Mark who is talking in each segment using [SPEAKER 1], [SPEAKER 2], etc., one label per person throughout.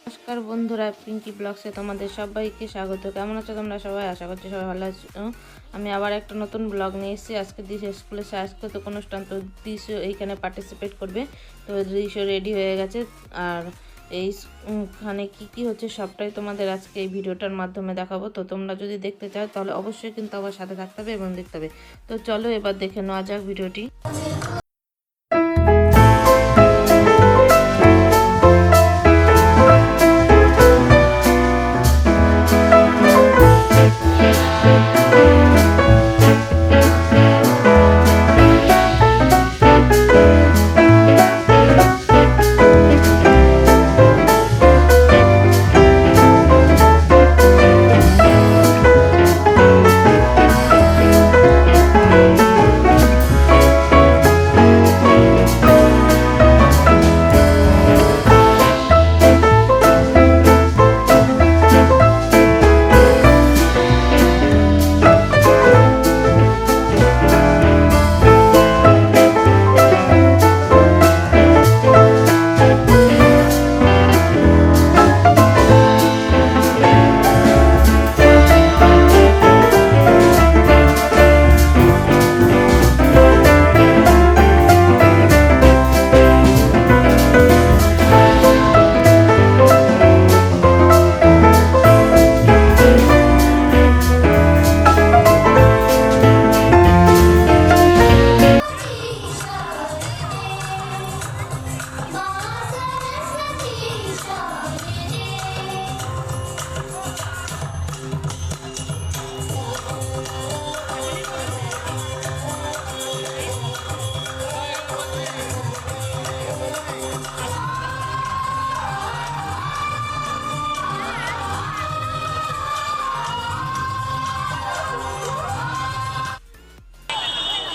[SPEAKER 1] নমস্কার বন্ধুরা, পিঙ্কি ব্লগসে তোমাদের সবাইকে স্বাগত। কেমন আছো তোমরা সবাই? আশা করছি সবাই ভালো আছো। আমি আবার একটা নতুন ব্লগ নিয়ে এসেছি। আজকে দিশা স্কুলে সাংস্কৃতিক অনুষ্ঠান, তো দিশা এইখানে পার্টিসিপেট করবে। তো দিশা রেডি হয়ে গেছে, আর এইখানে কি হচ্ছে সবটাই তোমাদের আজকে এই ভিডিওটার মাধ্যমে দেখাবো। তো তোমরা যদি দেখতে চাও তাহলে অবশ্যই কিন্তু আমার সাথে থাকতে হবে এবং দেখতে হবে। তো চলো এবার দেখে নেওয়া যাক ভিডিওটি।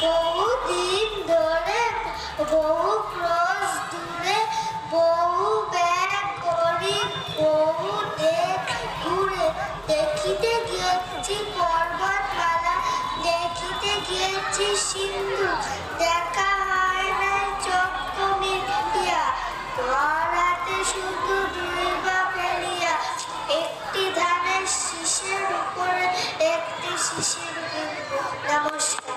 [SPEAKER 2] বহুদিন ধরে বহু ক্রস দূরে বহু ব্যাগ করি বহু দেশ ঘুরে দেখিতে গিয়েছি পর্বতমালা দেখিতে গিয়েছি সিন্ধু দেখা হয় না চক্র মিলিয়া ধরাতে শুধু দুইবা ফেলিয়া একটি ধানের শীষের উপরে একটি শিশির বিন্দু। নমস্কার।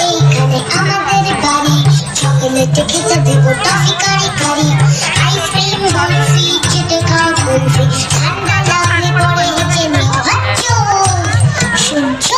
[SPEAKER 2] এইখানে আমাদের বাড়ি চকলেট খেতে দেবো টফি কারি কারি আইসক্রিম বরফি চেটে খাও কুলফি ঠান্ডা লাগলে পরে হেঁচে নিও হাচ্চো শুনছো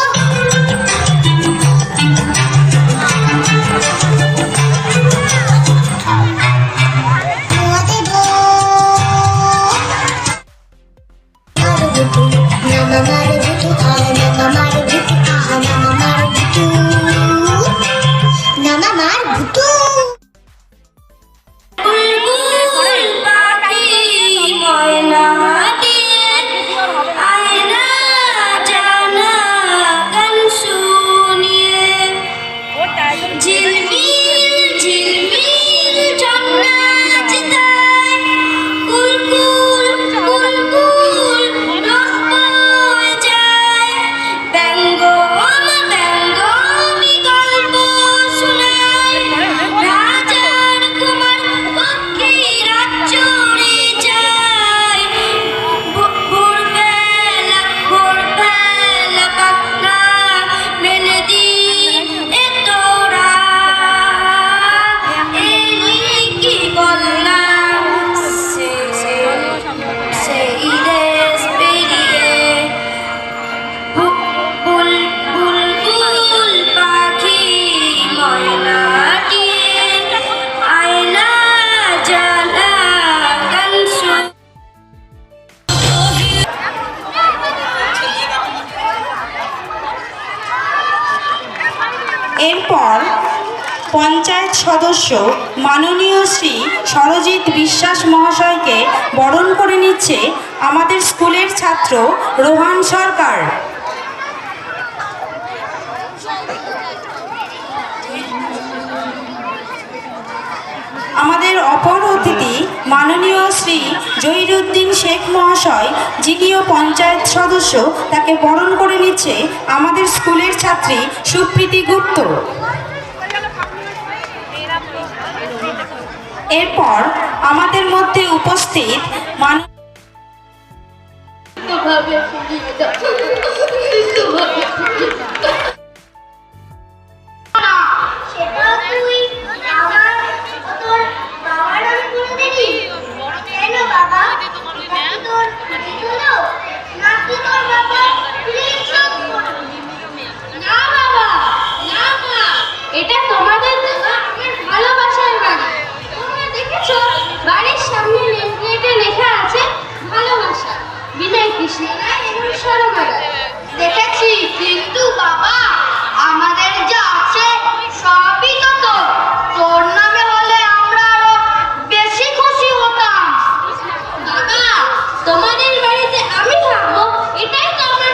[SPEAKER 3] এরপর পঞ্চায়েত সদস্য মাননীয় শ্রী সরজিৎ বিশ্বাস মহাশয়কে বরণ করে নিচ্ছে আমাদের স্কুলের ছাত্র রোহান সরকার। আমাদের অপর অতিথি মাননীয় শ্রী জহিরুদ্দিন শেখ মহাশয়, যিনিও পঞ্চায়েত সদস্য, তাকে বরণ করে নিচ্ছে আমাদের স্কুলের ছাত্রী সুপ্রীতি গুপ্ত। এরপর আমাদের মধ্যে উপস্থিত
[SPEAKER 2] সেটা তুই আমার তোর বাবার নামে করে দিবি কেন বাবা এটা কি তোর দিগুলো নাকি তোর বাবা প্লিজ সব
[SPEAKER 4] না বাবা, না মা, এটা তোমাদের দেওয়া আমার ভালোবাসার বাড়ি। তোমরা দেখেছো বাড়ির সামনে নেম প্লেটে লেখা আছে ভালোবাসা, বিনয় কৃষ্ণ রায় এবং সরমা রায়।
[SPEAKER 2] দেখেছি, কিন্তু বাবা আমাদের যা আছে সবই তো তোর নামে হলে আমরা আরো বেশি খুশি হতাম।
[SPEAKER 4] বাবা, তোমাদের বাড়িতে আমি থাকবো, এটাই তো আমার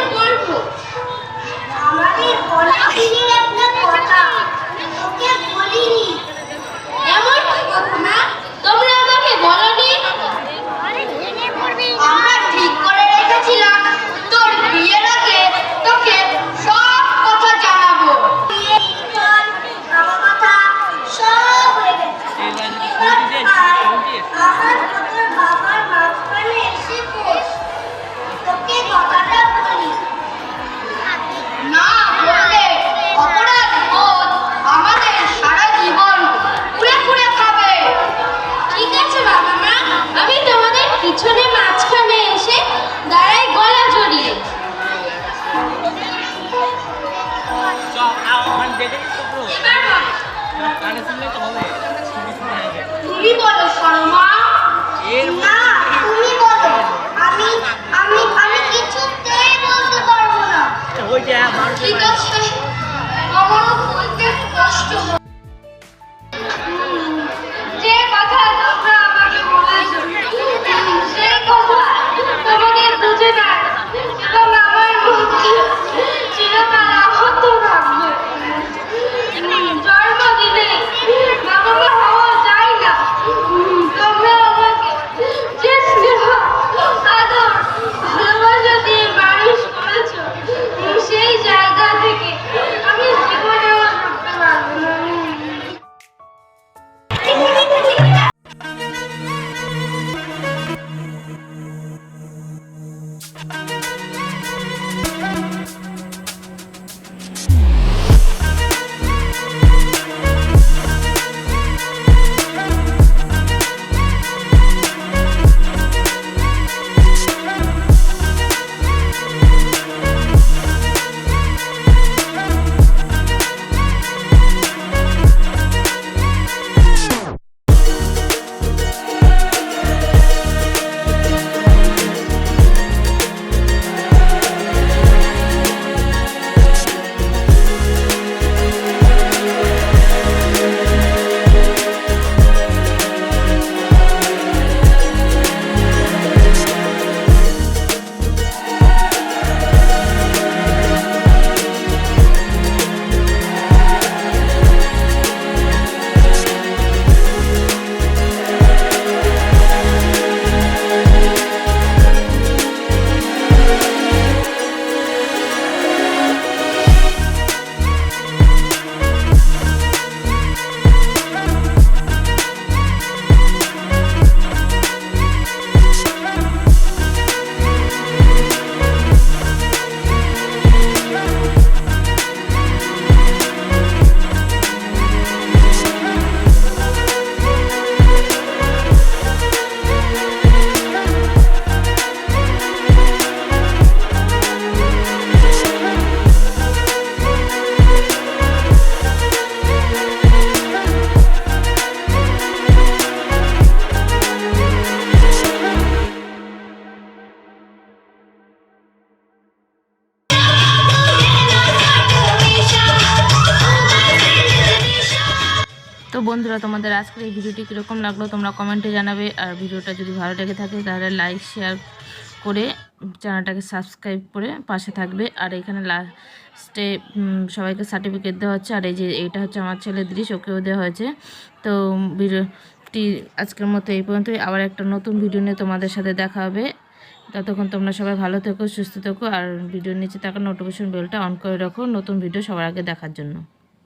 [SPEAKER 1] বন্ধুরা, তোমাদের আজকের এই ভিডিওটি কীরকম লাগলো তোমরা কমেন্টে জানাবে। আর ভিডিওটা যদি ভালো লেগে থাকে তাহলে লাইক শেয়ার করে চ্যানেলটাকে সাবস্ক্রাইব করে পাশে থাকবে। আর এখানে লাস্টে সবাইকে সার্টিফিকেট দেওয়া হচ্ছে। আর এই যে এটা হচ্ছে আমার ছেলে দৃশ, ওকেও দেওয়া হয়েছে। তো ভিডিওটি আজকের মতো এই পর্যন্তই। আবার একটা নতুন ভিডিও নিয়ে তোমাদের সাথে দেখা হবে। ততক্ষণ তোমরা সবাই ভালো থেকো, সুস্থ থেকো। আর ভিডিওর নিচে থাকা নোটিফিকেশন বেলটা অন করে রাখো নতুন ভিডিও সবার আগে দেখার জন্য।